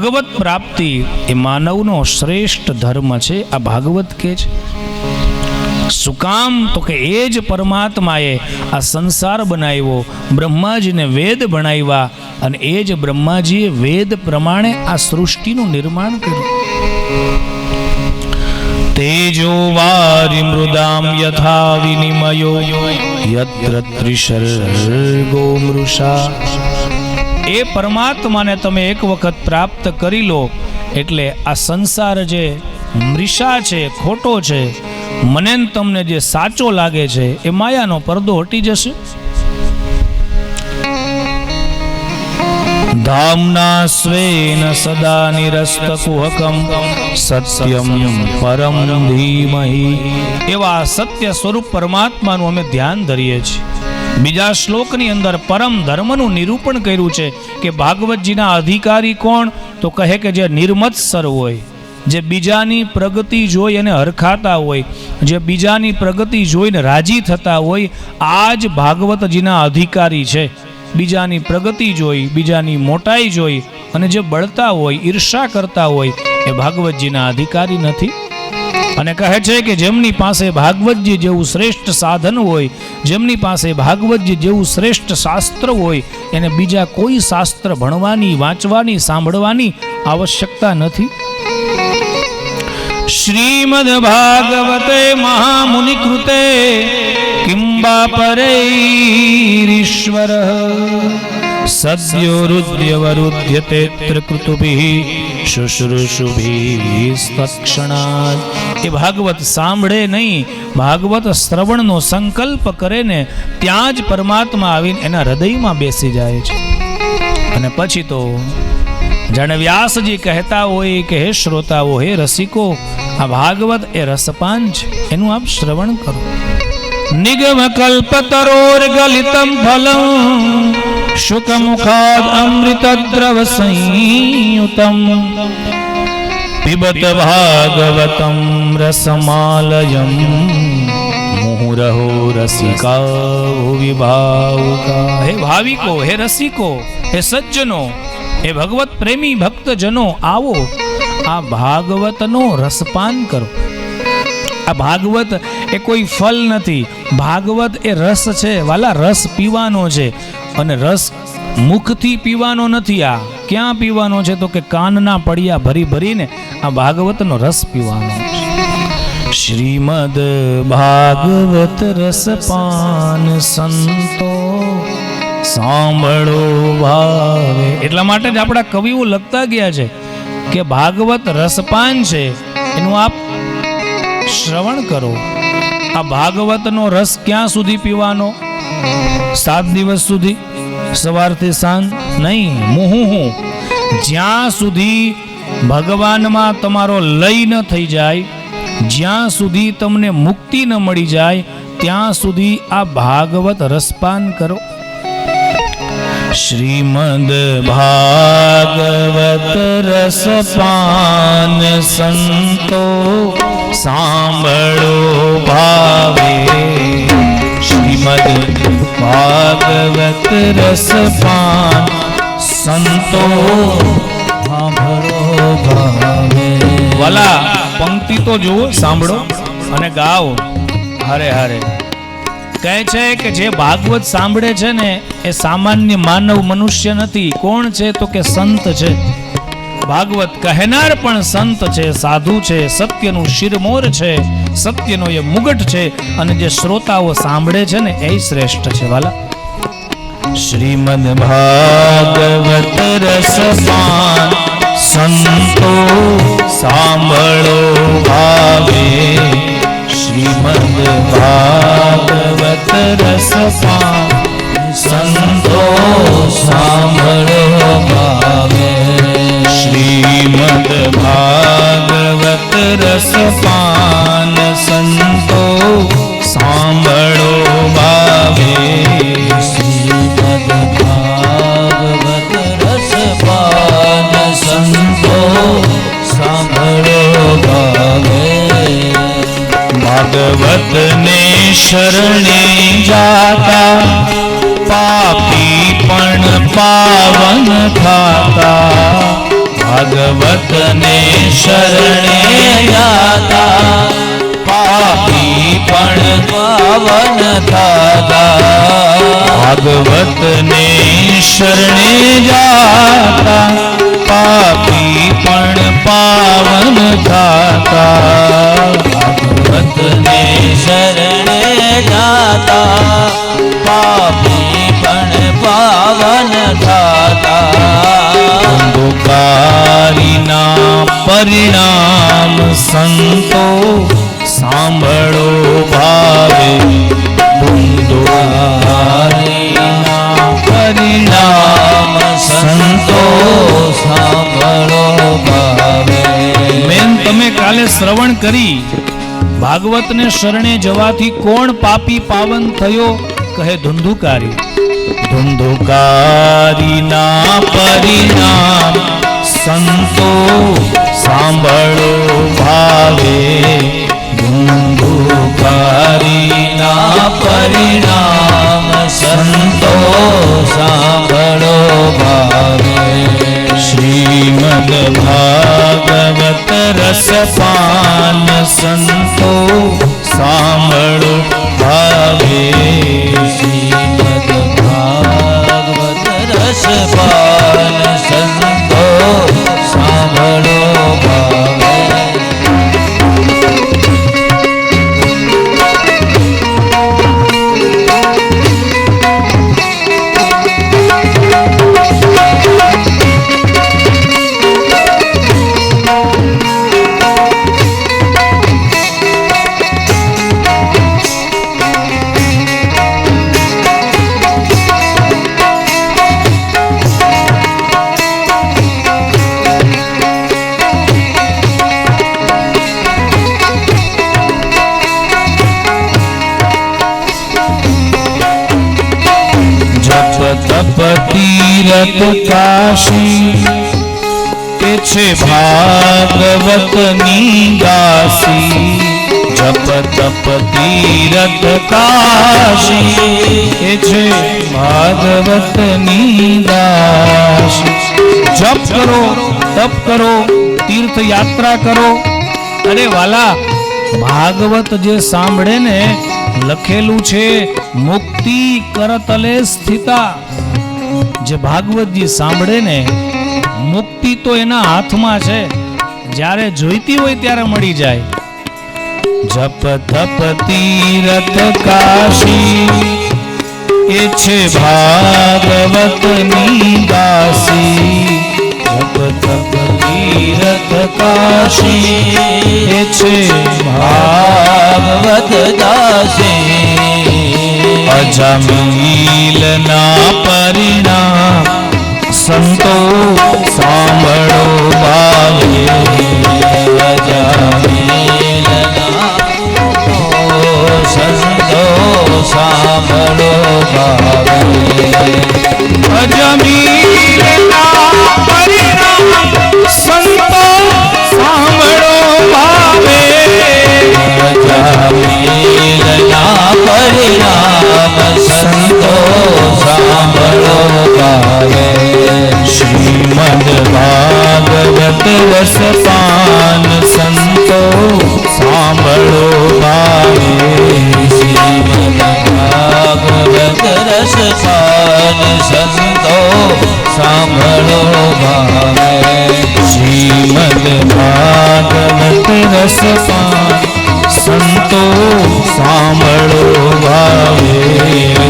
ભગવત પ્રાપ્તિ એ માનવનો શ્રેષ્ઠ ધર્મ છે, આ ભાગવત કે છે. શું કામ? તો કે એ જ પરમાત્માએ આ સંસાર બનાવ્યો, બ્રહ્માજીને વેદ ભણાવ્યા અને એ જ બ્રહ્માજીએ વેદ પ્રમાણે આ સૃષ્ટિનું નિર્માણ કર્યું. તેજો વારી મૃદામ યથા વિનિમયો યત્ર ત્રિસર્ગો મૃષા. એ પરમાત્માને તમે એક વખત પ્રાપ્ત કરી લો એટલે આ સંસાર જે મૃષા છે, ખોટો છે, મને તમને જે સાચો લાગે છે એ માયાનો પડદો હટી જશે. ધામના સ્વેન સદા નિરસ્ત કુહકમ સત્યમ પરમ ધીમહિ. એવા સત્ય સ્વરૂપ પરમાત્માનું અમે ધ્યાન ધરીએ છીએ. બીજા શ્લોકની અંદર પરમ ધર્મનું નિરૂપણ કર્યું છે કે ભાગવતજીના અધિકારી કોણ? તો કહે કે જે નિર્મત્સર હોય, જે બીજાની પ્રગતિ જોઈ અને હરખાતા હોય, જે બીજાની પ્રગતિ જોઈને રાજી થતા હોય, આ જ ભાગવતજીના અધિકારી છે. બીજાની પ્રગતિ જોઈ, બીજાની મોટાઈ જોઈ અને જે બળતા હોય, ઈર્ષા કરતા હોય, એ ભાગવતજીના અધિકારી નથી. અને કહે છે કે જેમની પાસે ભાગવતજી જેવું શ્રેષ્ઠ સાધન હોય, જેમની પાસે ભાગવતજી જેવું શ્રેષ્ઠ શાસ્ત્ર હોય, એને બીજા કોઈ શાસ્ત્ર ભણવાની, વાંચવાની, સાંભળવાની આવશ્યકતા નથી. શ્રીમદ ભાગવતે મહામુનિ કૃતે કિંબા પરેરીશ્વર સદ્યો રુદ્ર્યવરુધ્યતે ત્રિકૃતુભિ શુશ્રૂષુભિ તત્ક્ષણાત. એ ભાગવત સાંભળે નહીં, ભાગવત શ્રવણનો સંકલ્પ કરે ને ત્યાં જ પરમાત્મા આવીને એના હૃદયમાં બેસી જાય છે. અને પછી તો જાણે વ્યાસજી કહેતા હોય કે હે શ્રોતાઓ, હે રસિકો, આ ભાગવત એ રસપાન છે, એનું આપ શ્રવણ કરો. નિગમ કલ્પતરોર ગલિતમ ફલમ શુકમુખાદ અમૃત દ્રવ સંયુતમ પિબત ભાગવતમ રસમાલયમ મુહુરહો રસિકા વિભાવુકા. હે ભાવિકો, હે રસિકો, હે સજ્જનો, હે ભગવત પ્રેમી ભક્તજનો, આવો આ ભાગવતનો રસપાન કરો. આ ભાગવત એ કોઈ ફલ નથી, ભાગવત એ રસ છે વાલા. રસ પીવાનો છે અને રસ મુખથી પીવાનો નથી. આ ક્યાં પીવાનો છે? તો કે કાનના પડિયા ભરી ભરીને આ ભાગવતનો રસ પીવાનો છે. શ્રીમદ ભાગવત રસપાન સંતો સાંભળો ભાવે. એટલા માટે જ આપણા કવિઓ લખતા ગયા છે કે ભાગવત રસપાન છે, એનું આપ શ્રવણ કરો. આ ભાગવતનો રસ ક્યાં સુધી પીવાનો? 7 દિવસ સુધી, સવારથી સાંજ નહીં. મુહુહુ, જ્યાં સુધી ભગવાનમાં તમારો લય ન થઈ જાય, જ્યાં સુધી તમને મુક્તિ ન મળી જાય, ત્યાં સુધી આ ભાગવત રસપાન કરો. શ્રીમદ ભાગવત રસપાન સંતો સાંભળો ભાવે. શ્રીમદ ભાગવત રસપાન સંતો સાંભળો ભાવે. વાલા પંક્તિ તો જુઓ, સાંભળો અને ગાઓ હારે હારે. કહે છે કે જે ભાગવત સાંભળે છે ને એ સામાન્ય માનવ મનુષ્ય નથી. કોણ છે? તો કે સંત છે. ભાગવત કહેનાર પણ સંત છે, સાધુ છે, સત્યનું શિરમોર છે, સત્યનો એ મુગટ છે. અને જે શ્રોતાઓ સાંભળે છે ને એ શ્રેષ્ઠ છે વાલા. શ્રીમદ ભાગવત રસપાન સંતો સાંભળો ભાવે. શ્રીમદ ભાગવત રસપાન સંતો સાંભળો ભાવે. શ્રીમદ ભાગવત રસપાન સંતો સાંભળો ભાવે. શ્રીમદ ભાગવત રસપાન સંતો સાંભળો ભાવે. ભાગવત ને શરણે જાતા પાપી પણ પાવન થાતા. ભાગવત ને શરણે જાતા પાપી પણ પાવન થાતા ભાગવત ને શરણે જાતા પાપી પણ પાવન થાતા ભાગવત ને શરણે જાતા પાપી પણ પાવન થાતા ધુંધુકારીના પરિણામ સંતો સાંભળો ભાવે ધુંધુકારીના પરિણામ સંતો સાંભળો ભાવે મેન તમે કાલે શ્રવણ કરી ભાગવત ને શરણે જવાથી કોણ પાપી પાવન થયો કહે ધુંધુકારી ધુંધુકારીના પરિણામ સંતો સાંભળો ભાવે ધુંધુકારીના પરિણામ સંતો સાંભળો ભાવે શ્રીમદ ભાગવત રસપાન સંતો સાંભળો ભાવે શ્રીમદ ભાગવત રસપાન સંતો સાંભળો ભાવે તપ તીરથ કાશી કે છે ભાગવતની દાસી જપ તપ તીરથ કાશી કે છે ભાગવતની દાસી જપ કરો તપ કરો તીર્થ યાત્રા કરો અરે વાલા ભાગવત જે સાંભળે ને લખેલું છે મુક્તિ કરતલે સ્થિતા જે ભાગવતજી સાંભળે ને મુક્તિ તો એના હાથમાં છે જ્યારે જોઈતી હોય ત્યારે મળી જાય જપ તપ તીરથ કાશી એ છે ભાગવતની દાસી જપ તપ તીરથ કાશી એ છે ભાગવત દાસી અજમીલના પરિણામ સંતો સાંભળો ભાવે અજમીલના સંતો સાંભળો ભાવે અજમીલના પરિણામ સંતો સાંભળો ભાવે અજમીલના પરિણામ સંતો સાંભળો ભાવે શ્રીમદ ભાગવત રસપાન સંતો સાંભળો ભાવે શ્રીમદ ભાગવત રસપાન સંતો સાંભળો ભાવે શ્રીમદ ભાગવત રસપાન સંતો સાંભળો ભાવે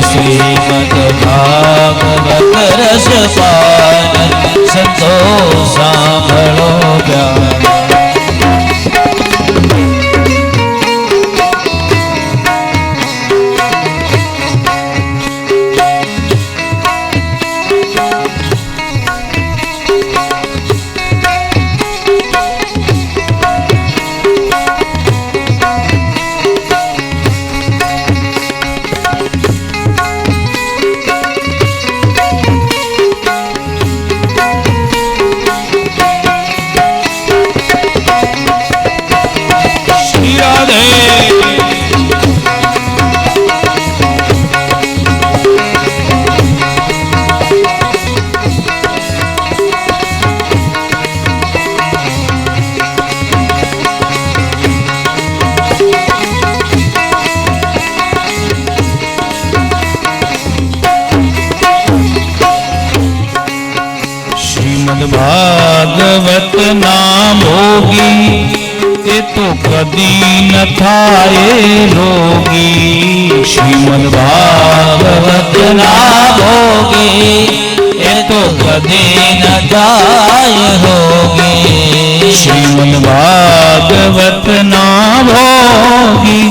શ્રીમદ ભાગવત રસપાન સંતો સાંભળો ભાવે ભાગવત ના ભોગી એ તો કદી ન થાય રોગી. શ્રીમદ ભાગવત ના ભોગી એ તો કદી ન થાય રોગી. શ્રીમદ ભાગવત ના ભોગી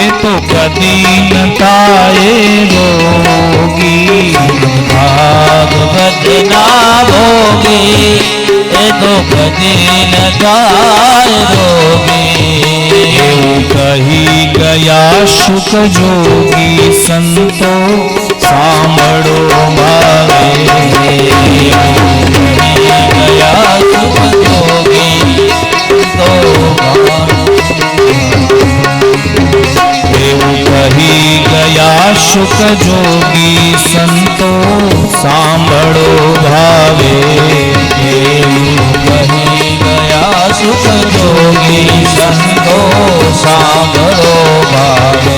એ તો કદી ન થાય રોગી. ભાગવત ના ભોગી એ તો કદી ન થાય રોગી. એવું કહી ગયા શુક જોગી સંતો સાંભળો ભાવે. ગયા સુખ જોગી તો એવું કહી ગયા શુક જોગી સંતો સાંભળો ભાવે. કહી ગયા સુખ જોગી સંતો સાંભળો ભાવે.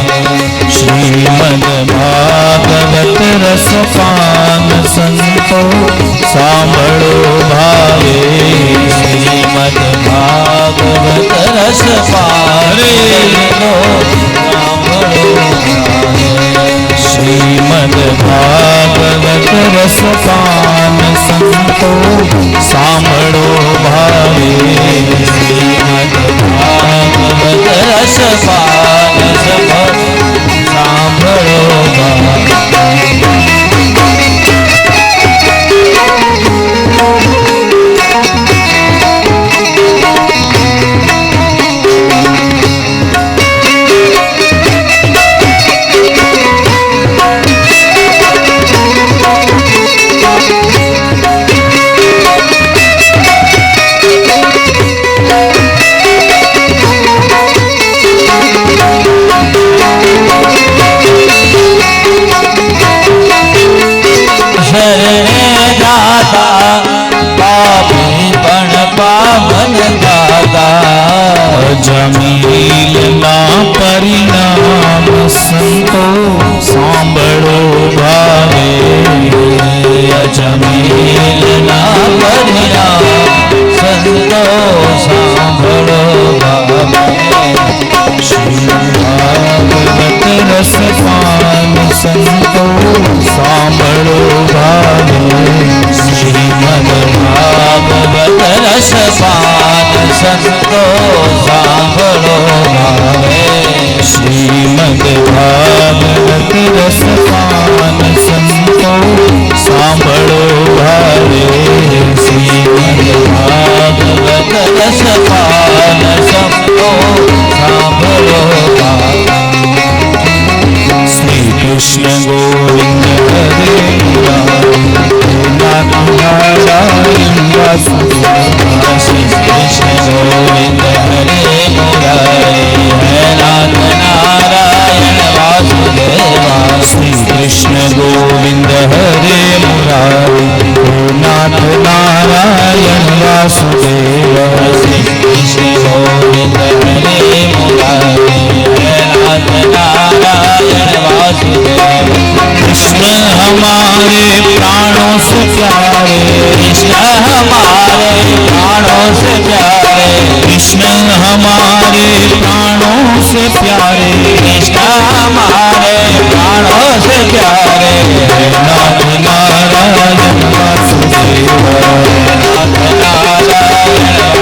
શ્રીમદ ભાગવત રસપાન સંતો સાંભળો ભાવે. શ્રીમદ ભાગવત રસ પારે શ્રીમદ ભાગવત રસપાન સંતો સાંભળો ભાવે. શ્રીમદ ભાગવત રસ પાન સાંભળો ભાવે. જમીલના પરિણામ સંતો સાંભળો ભાવે. જમીલના પરિણામ સંતો સાંભળો ભાવે. ભાગવત રસપાન સંતો સાંભળો ભાવે. શ્રીમદ ભાગવત રસ પાન સંતો સાંભળો ભાવે. શ્રીમદ ભાગવત રસપાન સંતો સાંભળો ભાવે. શ્રીમદ ભાગવત રસ પાન સંતો સાંભળો ભાવે. શ્રી કૃષ્ણ ગોવિંદ હરે નાથ નારાયણ વાસુદેવ. શ્રી કૃષ્ણ ગોવિંદ હરે મુરારી હે નાથ નારાયણ વાસુદેવા. શ્રી કૃષ્ણ ગોવિંદ હરે મુરારી નાથ નારાયણ વાસુદેવ. શ્રી કૃષ્ણ ગોવિંદ હરે મુરારી હે નાથ નારાયણ વાસુદેવ. कृष्ण हमारे प्राणों से प्यारे. कृष्ण हमारे प्राणों से प्यारे. कृष्ण हमारे प्राणों से प्यारे. कृष्ण हमारे प्राणों से प्यारे. नाथ नारायण वासुदेव. नाथ नारायण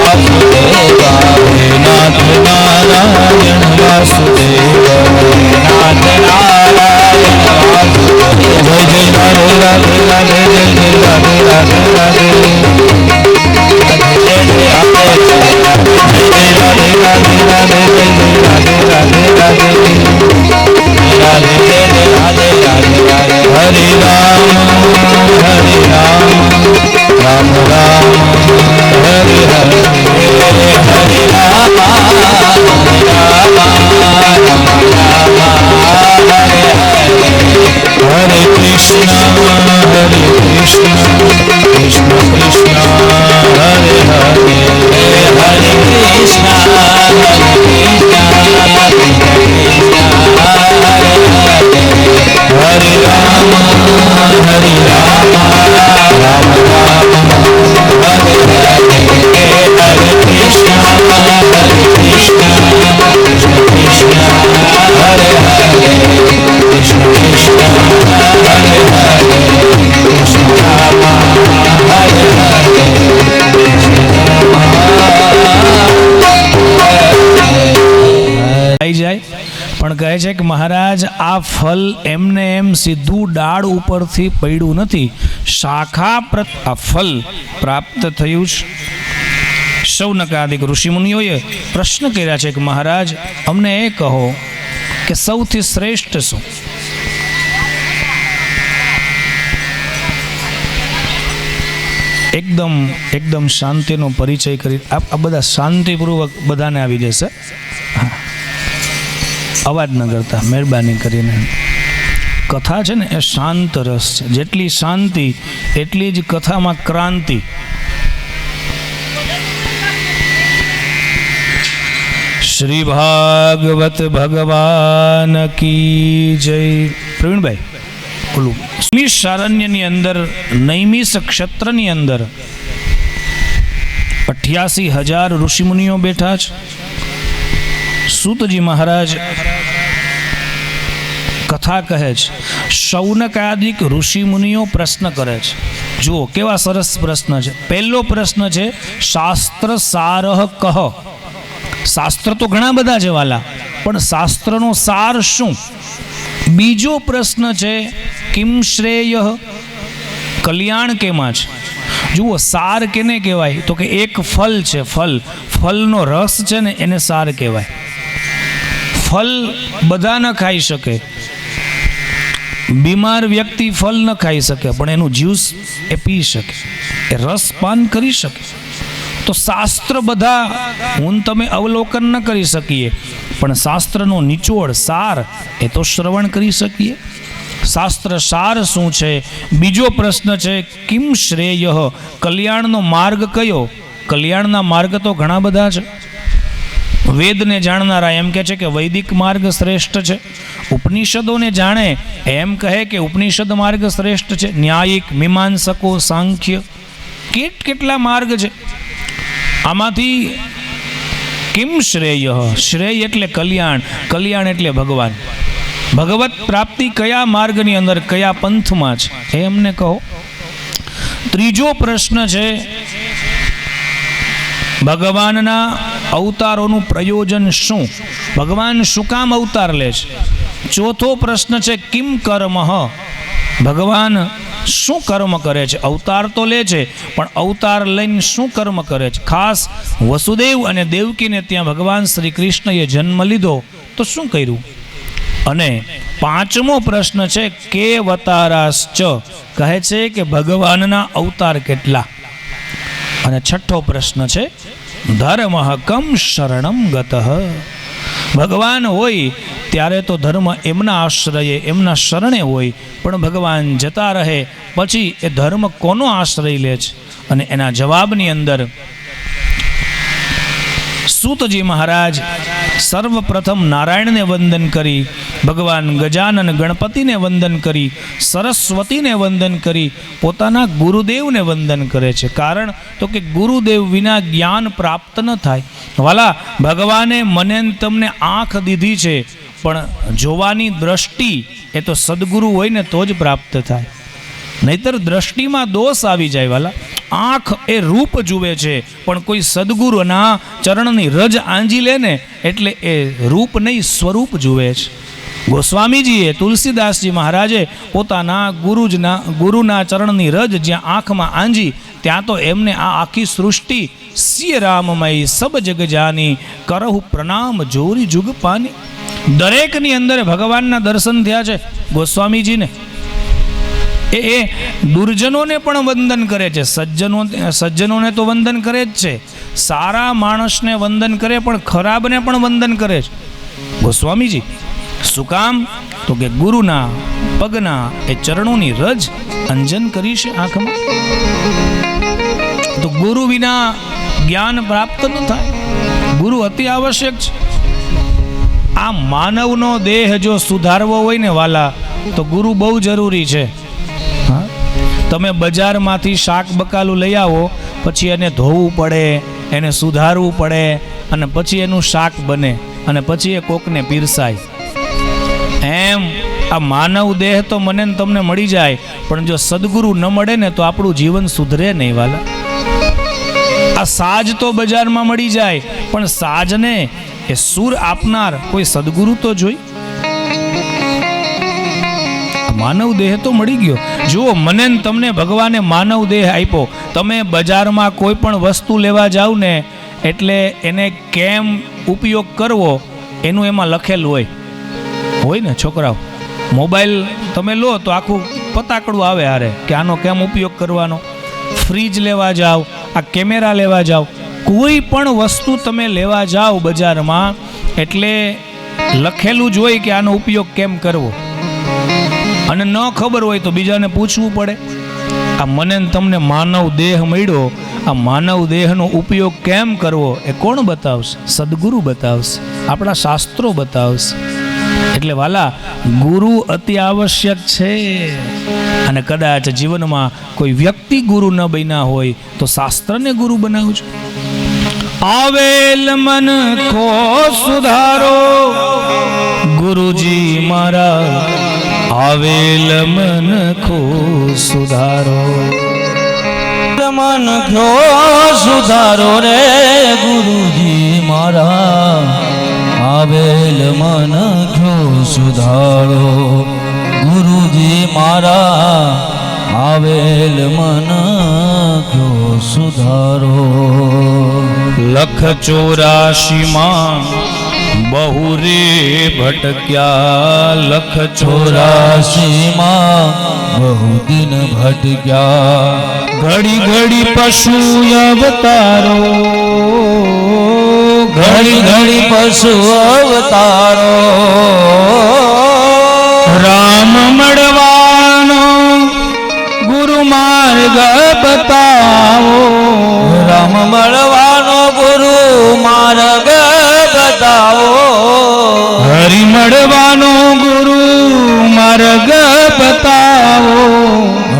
वासुदेवा. नाथ नारायण वासुदेव. नाथ नारायण કહે છે કે મહારાજ આ ફલ એમને એમ સીધું ડાળ ઉપરથી પડ્યું નથી, શાખા આ ફલ પ્રાપ્ત થયું છે. શૌનકાદિક ઋષિમુનિઓએ પ્રશ્ન કર્યા છે કે મહારાજ અમને એ કહો કે સૌથી શ્રેષ્ઠ શું? એકદમ શાંતિનો પરિચય કરી આ બધા શાંતિપૂર્વક બધાને આવી જશે. અવાજ ન કરતા મહેરબાની કરીને. કથા છે ને એ શાંત રસ છે. જેટલી શાંતિ એટલી જ કથામાં ક્રાંતિ. શ્રી ભાગવત ભગવાન કી જય. પ્રવીણભાઈ બોલું. શારણ્યની અંદર નૈમિષ ક્ષેત્રની અંદર 88,000 ઋષિમુનિઓ બેઠા છે. સૂતજી મહારાજ કથા કહે છે. શૌનકાદિક ઋષિમુનિઓ પ્રશ્ન કરે છે. જુઓ કેવા સરસ પ્રશ્ન છે. પહેલો પ્રશ્ન છે શાસ્ત્ર સારહ કહ. શાસ્ત્ર તો ઘણા બધા છે વાલા, પણ શાસ્ત્રનો સાર શું? બીજો પ્રશ્ન છે કિમ શ્રેય, કલ્યાણ કેમાં છે? જુઓ સાર કેને કહેવાય તો કે એક ફલ છે. ફલનો રસ છે ને એને સાર કહેવાય. ફલ બધા ન ખાઈ શકે. બીમાર વ્યક્તિ ફલ ન ખાઈ શકે, પણ એનું જ્યુસ એ પી શકે, એ રસ પાન કરી શકે. તો શાસ્ત્ર બધા હું તમે અવલોકન ન કરી શકીએ, પણ શાસ્ત્રનો નિચોડ સાર એ તો શ્રવણ કરી શકીએ. શાસ્ત્ર સાર શું છે? બીજો પ્રશ્ન છે કિમ શ્રેય, કલ્યાણનો માર્ગ કયો? કલ્યાણના માર્ગ તો ઘણા બધા છે. વેદને જાણનારા એમ કહે છે કે વૈદિક માર્ગ શ્રેષ્ઠ છે. ઉપનિષદોને જાણે એમ કહે કે ઉપનિષદ માર્ગ શ્રેષ્ઠ છે. ન્યાયિક, મીમાંસકો, સાંખ્ય, કેટલા માર્ગ છે. આમાંથી કિમ શ્રેય, શ્રેય એટલે કલ્યાણ, કલ્યાણ એટલે ભગવાન. ભગવત પ્રાપ્તિ કયા માર્ગની અંદર, કયા પંથમાં છે એ અમને કહો. ત્રીજો પ્રશ્ન છે ભગવાનના અવતારોનું પ્રયોજન શું? ભગવાન શું કામ અવતાર લે છે? ચોથો પ્રશ્ન છે કિમ કર્મ, ભગવાન શું કર્મ કરે છે? અવતાર તો લે છે, પણ અવતાર લઈને શું કર્મ કરે છે? ખાસ વસુદેવ અને દેવકીને ત્યાં ભગવાન શ્રી કૃષ્ણએ જન્મ લીધો તો શું કર્યું? અને પાંચમો પ્રશ્ન છે કે વતારાશ્ચ, કહે છે કે ભગવાનના અવતાર કેટલા? અને છઠ્ઠો પ્રશ્ન છે ધર્મ કમ શરણમ ગતઃ. ભગવાન હોય ત્યારે તો ધર્મ એમના આશ્રયે, એમના શરણે હોય, પણ ભગવાન જતા રહે પછી એ ધર્મ કોનો આશ્રય લે છે? અને એના જવાબની અંદર સૂતજી મહારાજ સર્વપ્રથમ નારાયણને વંદન કરી, ભગવાન ગજાનન ગણપતિને વંદન કરી, સરસ્વતીને વંદન કરી, પોતાના ગુરુદેવને વંદન કરે છે. કારણ તો કે ગુરુદેવ વિના જ્ઞાન પ્રાપ્ત ન થાય. વાલા, ભગવાને મને તમને આંખ દીધી છે, પણ જોવાની દ્રષ્ટિ એ તો સદગુરુ હોય ને તો જ પ્રાપ્ત થાય, નહીતર દ્રષ્ટિમાં દોષ આવી જાય. વાલા, આંખ એ રૂપ જુએ છે, પણ કોઈ સદગુરુના ચરણની રજ આંજી લે ને એટલે એ રૂપ નહીં સ્વરૂપ જુએ છે. ગોસ્વામીજીએ, તુલસીદાસજી મહારાજે પોતાના ગુરુના ચરણની રજ જ્યાં આંખમાં આંજી, ત્યાં તો એમને આ આખી સૃષ્ટિ સિય રામમય સબ જગ જાની, કરહુ પ્રણામ જોરી જુગ પાની. દરેકની અંદર ભગવાનના દર્શન થયા છે ગોસ્વામીજીને. એ દુર્જનોને પણ વંદન કરે છે, સજ્જનોને તો વંદન કરે જ છે. સારા માણસને વંદન કરે, પણ ખરાબને પણ વંદન કરે છે ગોસ્વામીજી. શું કામ? તો કે ગુરુના પગના એ ચરણોની રજ અંજન કરી છે આંખમાં. તો ગુરુ વિના જ્ઞાન પ્રાપ્ત ન થાય. ગુરુ અતિ આવશ્યક છે. આ માનવનો દેહ જો સુધારવો હોય ને વાલા, તો ગુરુ બહુ જરૂરી છે. તમે બજારમાંથી શાક બકાલું લઈ આવો, પછી એને ધોવું પડે, એને સુધારવું પડે, અને પછી એનું શાક બને, અને પછી એ કોકને પીરસાય. એમ આ માનવ દેહ તો મને ને તમને મળી જાય, પણ જો સદગુરુ ન મળે ને તો આપણું જીવન સુધરે નહીં વાલા. આ સાજ તો બજારમાં મળી જાય, પણ સાજને એ સૂર આપનાર કોઈ સદગુરુ તો જોઈ. માનવ દેહ તો મળી ગયો. જુઓ, મને ને તમને ભગવાને માનવ દેહ આપ્યો. તમે બજારમાં કોઈ પણ વસ્તુ લેવા જાવ ને એટલે એને કેમ ઉપયોગ કરવો એનું એમાં લખેલું હોય ને છોકરાઓ. મોબાઈલ તમે લો તો આખું પતાકડું આવે હારે કે આનો કેમ ઉપયોગ કરવાનો. ફ્રીજ લેવા જાઓ, આ કેમેરા લેવા જાઓ, કોઈ પણ વસ્તુ તમે લેવા જાઓ બજારમાં એટલે લખેલું જ હોય કે આનો ઉપયોગ કેમ કરવો. અને ન ખબર હોય તો બીજાને પૂછવું પડે. આ મને ને તમને માનવ દેહ મળ્યો, આ માનવ દેહનો ઉપયોગ કેમ કરવો એ કોણ બતાવશે? સદગુરુ બતાવશે, આપણા શાસ્ત્રો બતાવશે. એટલે વાલા, ગુરુ અતિ આવશ્યક છે. અને કદાચ જીવનમાં કોઈ વ્યક્તિ ગુરુ ન બન્યા હોય તો શાસ્ત્રને ગુરુ બનાવજો. આવેલ મન કો સુધારો ગુરુજી મારા, આવેલ મન કો સુધારો. મન કો સુધારો રે ગુરુજી મારા, આવેલ મન કો સુધારો ગુરુજી મારા, આવેલ મન કો સુધારો. 184 માં બહુ રે ભટક્યા, 184 માં બહુ દિન ભટક્યા, ઘડી ઘડી પશુ અવતારો, ઘડી ઘડી પશુ અવતારો. રામ મળવાનો ગુરુ માર્ગ બતાવો, રામ મળવાનો ગુરુ માર્ગ બતાવો, હરિ મળવાનો ગુરુ માર્ગ બતાવો,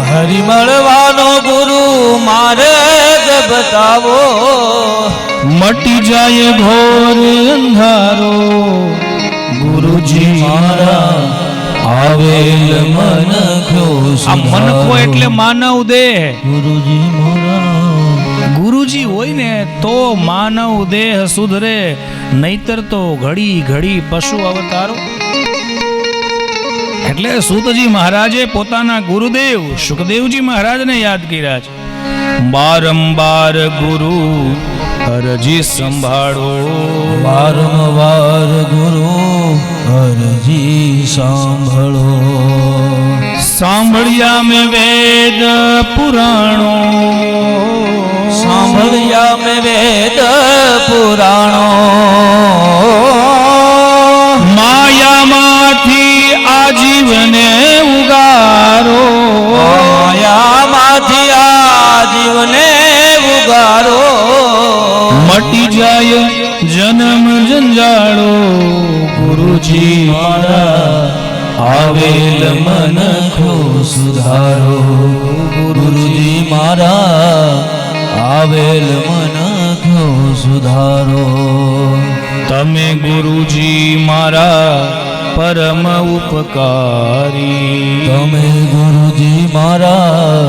હરિ મળવાનો ગુરુ માર્ગ બતાવો. મટી જાય ઘોર અંધારો ગુરુજી મારા, આવેલ મન કો આ મનખો એટલે માનવ દેહ. ગુરુજી મારા, ગુરુજી હોય ને તો માનવ દેહ સુધરે, નહીતર તો ઘડી ઘડી પશુ અવતારો. એટલે સૂતજી મહારાજે પોતાના ગુરુદેવ સુખદેવજી મહારાજને યાદ કર્યા છે. બારંબાર ગુરુ અરજી સંભાળો, વારંવાર ગુરુ અરજી સાંભળો. સાંભળ્યા મેં વેદ પુરાણો, સાંભળ્યા મેં વેદ પુરાણો. માયામાંથી આજીવને ઉગારો, માયામાંથી આજીવને ઉગારો. મટી જાય જન્મ જંજાળો ગુરુજી મારા, આવેલ મન કો સુધારો ગુરુજી મારા, આવેલ મન કો સુધારો. તમે ગુરુજી મારા પરમ ઉપકારી, તમે ગુરુજી મારા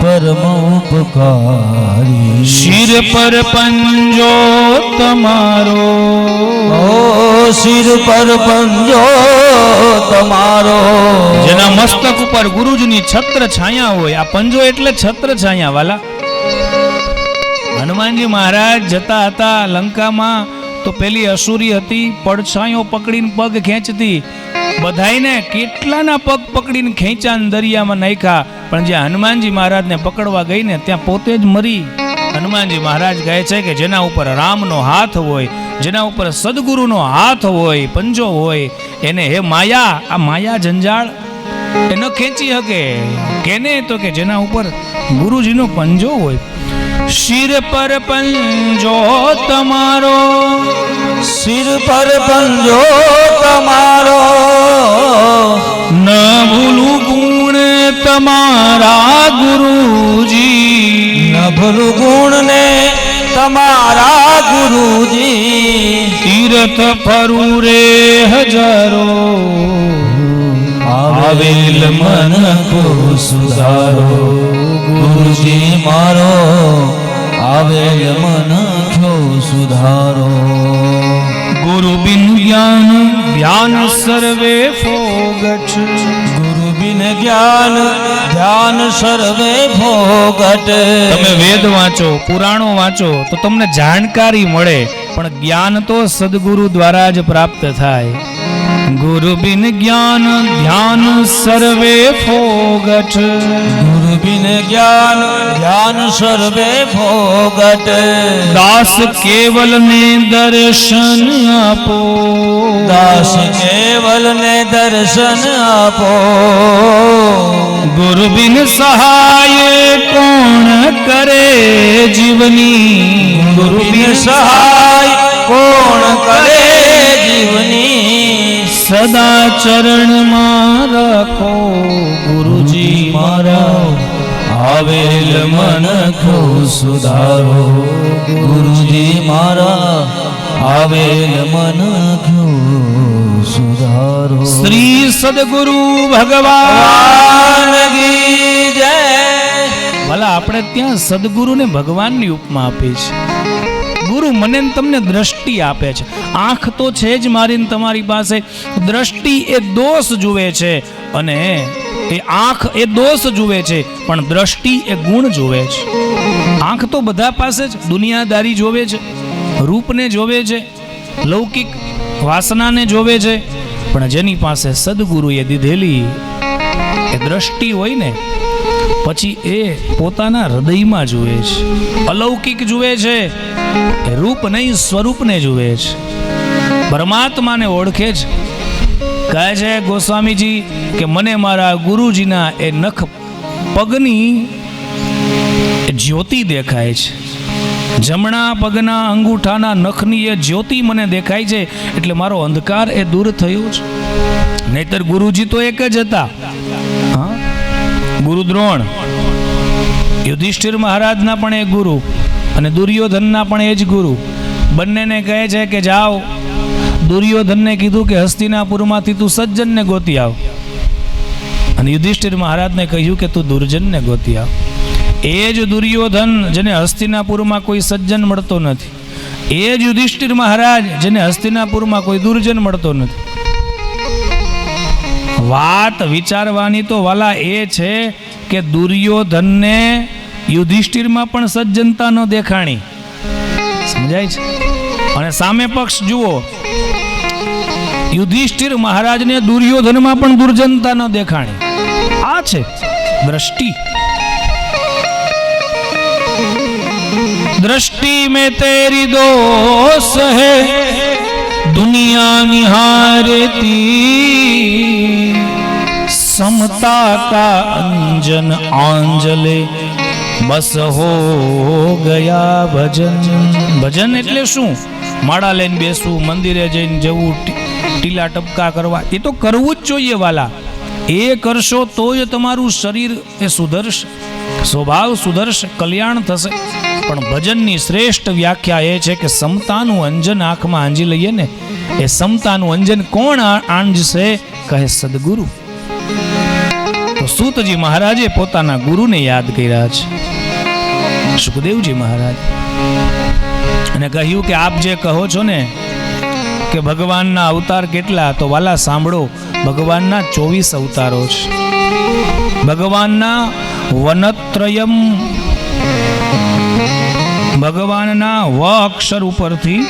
પરમ ઉપકારી. શિર પર પંજો તમારો, ઓ શિર પર પંજો તમારો. જેના મસ્તક ઉપર ગુરુજીની છત્ર છાયા હોય, આ પંજો એટલે છત્ર છાયા વાલા. હનુમાનજી મહારાજ જતા હતા લંકામાં તો પેલી અસુરી હતી, પડછાયો પકડીને પગ ખેંચતી. બધાઈને કેટલાના પગ પકડીને ખેંચાને દરિયામાં નાખ્યા, પણ જ્યાં હનુમાનજી મહારાજને પકડવા ગઈ ને ત્યાં પોતે જ મરી. હનુમાનજી મહારાજ કહે છે કે જેના ઉપર રામનો હાથ હોય, જેના ઉપર સદગુરુનો હાથ હોય, પંજો હોય, એને હે માયા, આ માયા જંજાળ એ ન ખેંચી શકે. કેને? તો કે જેના ઉપર ગુરુજીનો પંજો હોય. શિર પર પંજો તમારો, શિર પર પંજો તમારો. ન ભૂલું ગુણ તમારા ગુરુજી, ન ભૂલું ગુણ ને તમારા ગુરુજી. તીર્થ ફરું રે હજારો, આવેલ મન કો સુધારો ગુરુજી મારો, આવેલ મન કો સુધારો. ગુરુ બિન જ્ઞાન જ્ઞાન સર્વે ફોગટ, ગુરુ બિન જ્ઞાન ધ્યાન સર્વે ભોગટ. તમે વેદ વાંચો, પુરાણો વાંચો તો તમને જાણકારી મળે, પણ જ્ઞાન તો સદગુરુ દ્વારા જ પ્રાપ્ત થાય. ગુરુ બિન જ્ઞાન ધ્યાન સર્વે ફોગટ. ગુરુ બિન જ્ઞાન ધ્યાન સર્વે ભોગટ. દાસ કેવલ ને દર્શન આપો. દાસ કેવલ ને દર્શન આપો. ગુરુ બિન સહાય કોણ કરે જીવની. ગુરુ બિન સહાય કોણ કરે જીવની. સદા ચરણમાં રાખો ગુરુજી મારા. આવેલ મન કો સુધારો. ગુરુજી મારા આવેલ મન કો સુધારો. શ્રી સદગુરુ ભગવાન કી જય. ભલા આપણે ત્યાં સદગુરુને ભગવાનની ઉપમા આપી છે. ગુરુ મને ને તમને દ્રષ્ટિ આપે છે. આંખ તો છે જ મારી ને તમારી પાસે. દ્રષ્ટિ એ દોષ જુએ છે, અને એ આંખ એ દોષ જુએ છે, પણ દ્રષ્ટિ એ ગુણ જુએ છે. આંખ તો બધા પાસે જ દુનિયાદારી જોવે છે, રૂપને જોવે છે, લૌકિક વાસનાને જોવે છે, પણ જેની પાસે સદગુરુએ દીધેલી એ દ્રષ્ટિ હોય ને, પછી એ પોતાના હૃદયમાં જુએ છે. અલૌકિક જુએ છે, એ રૂપ નહીં સ્વરૂપને જુએ છે. પરમાત્માને ઓળખે છે. કહે છે ગોસ્વામીજી કે મને મારા ગુરુજીના એ નખ પગની જ્યોતિ દેખાય છે. જમણા પગના અંગૂઠાના નખની એ જ્યોતિ મને દેખાય છે, એટલે મારો અંધકાર એ દૂર થયો છે. નહીતર ગુરુજી તો એક જ હતા. હા, ગુરુ દ્રોણ, યુધિષ્ઠિર મહારાજના પણ એક ગુરુ, અને દુર્યોધનના પણ એ જ ગુરુ. બંનેને કહે છે કે જાઓ. દુર્યોધનને કીધું કે હસ્તિનાપુરમાંથી તું સજ્જનને ગોતી આવ, અને યુધિષ્ઠિર મહારાજને કહ્યું કે તું દુર્જનને ગોતી આવ. એ જ દુર્યોધન જેને હસ્તિનાપુરમાં કોઈ સજ્જન મળતો નથી, એ જ યુધિષ્ઠિર મહારાજ જેને હસ્તિનાપુરમાં કોઈ દુર્જન મળતો નથી. વાત વિચારવાની તો વાલા એ છે કે દુર્યોધનને યુધિષ્ઠિરમાં પણ સજ્જનતા ન દેખાણી. સમજાય છે? અને સામે પક્ષ જુઓ, યુધિષ્ઠિર મહારાજને દુર્યોધનમાં પણ દુર્જનતા ન દેખાણી. આ છે દ્રષ્ટિ. दृष्टि में तेरी दोष है दुनिया निहारती समता का अंजन आंजले बस हो ગયા ભજન. ભજન એટલે શું? માળા લઈને બેસવું, મંદિરે જઈને જવું, ટીલા ટપકા કરવા, એ તો કરવું જ જોઈએ વાલા. એ કરશો તો જ તમારું શરીર એ સુધરશે, સ્વભાવ સુધરશે, કલ્યાણ થશે. પણ ભજનની શ્રેષ્ઠ વ્યાખ્યા એ છે કે સમતાનું અંજન આંખમાં આંજી લઈએ ને, એ સમતાનું અંજન કોણ આંજશે? કહે સદગુરુ. તો સૂતજી મહારાજે પોતાના ગુરુને યાદ કર્યા છે, સુખદેવજી મહારાજ, અને કહ્યું કે આપ જે કહો છો ને કે ભગવાનના અવતાર કેટલા, તો વાલા સાંભળો, ભગવાનના 24 અવતારો છે. ભગવાનના વનત્રયમ, ભગવાનના વ અક્ષર ઉપરથી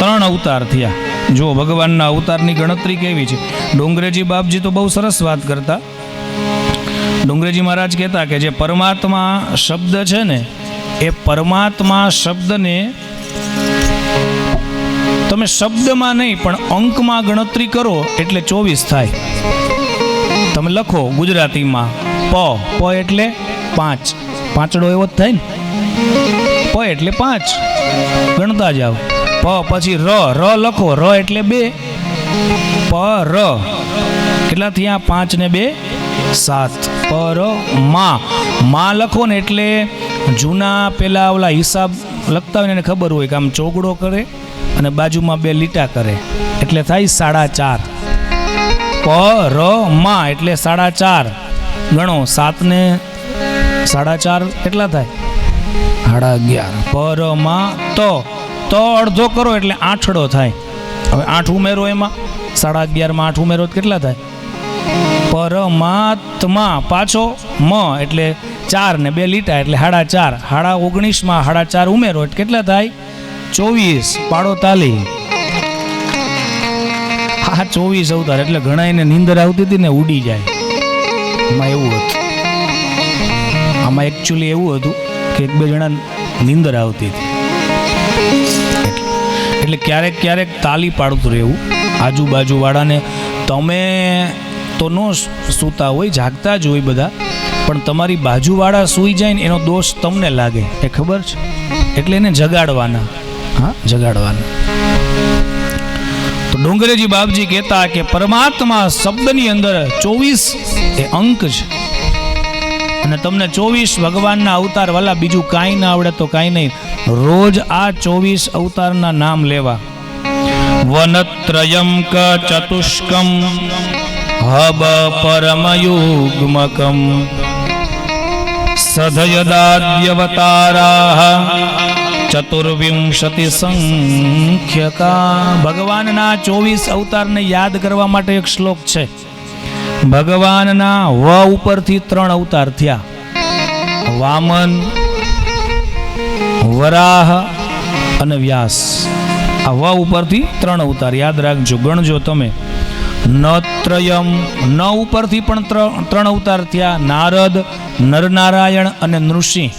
3 અવતાર થયા. જો ભગવાનના અવતારની ગણતરી કેવી છે. ડોંગરેજી બાપજી તો બહુ સરસ વાત કરતા. ડોંગરેજી મહારાજ કહેતા કે જે પરમાત્મા શબ્દ છે ને, એ પરમાત્મા શબ્દને તમે શબ્દમાં નહીં પણ અંકમાં ગણતરી કરો એટલે 24 થાય. તમે લખો ગુજરાતીમાં પ એટલે 5, પાંચડો એવો જ થાય ને. પ એટલે 5 ગણતા જાઓ. પ પછી ર લખો, ર એટલે 2, પ ર કેટલા થયા? 5 ને 2 7. પર માં લખો ને એટલે જૂના પેલા ઓલા હિસાબ લખતા હોય ને એને ખબર હોય કે આમ ચોગડો કરે અને બાજુમાં 2 લીટા કરે એટલે થાય 4.5. પર માં એટલે 4.5 ગણો. 7 ને 4.5 કેટલા થાય? 11.5. પર માં તો અડધો કરો એટલે 8 થાય. હવે 8 ઉમેરો એમાં, 11.5 માં 8 ઉમેરો કેટલા થાય? પરમાત્મા પાછો મ એટલે 4 ને 2 લીટા એટલે 4.5 19 માં 4.5 ઉમેરો એટલે કેટલા થાય 24 પાડો તાલી. હા 24 અવતાર એટલે ઘણા એને નીંદર આવતી હતી ને ઉડી જાય. આમાં એવું હતું, આમાં એકચ્યુઅલી એવું હતું કે એક બે જણા નીંદર આવતી હતી એટલે ક્યારેક ક્યારેક તાલી પાડતું રહેવું આજુબાજુ વાળાને. તમે તો ન સૂતા હોય, જાગતા જ હોય બધા, પણ તમારી બાજુવાળા સૂઈ જાય ને એનો દોષ તમને લાગે એ ખબર છે, એટલે એને જગાડવાના. હા જગાડવાના. તો ડોંગરેજી બાપજી કહેતા કે પરમાત્મા શબ્દની અંદર 24 એ અંક છે અને તમને 24 ભગવાનના અવતાર વાલા બીજું કાંઈ ના આવડે તો કાંઈ નહીં, રોજ આ 24 અવતારના નામ લેવા. વનત્રયમ ક ચતુષ્કમ હબ પરમયુગ્મકમ સધયદાદ્યવતારાઃ ચતુર્વિંશતિ સંખ્યકા. ભગવાનના 24 અવતારને યાદ કરવા માટે એક શ્લોક છે. ભગવાનના વ ઉપરથી 3 અવતાર થયા, વામન, વરાહ અને વ્યાસ. આ વ ઉપરથી 3 અવતાર યાદ રાખજો, ગણજો તમે. નત્રયમ ન ઉપરથી પણ 3 અવતાર થયા, નારદ, નરનારાયણ અને નૃસિંહ.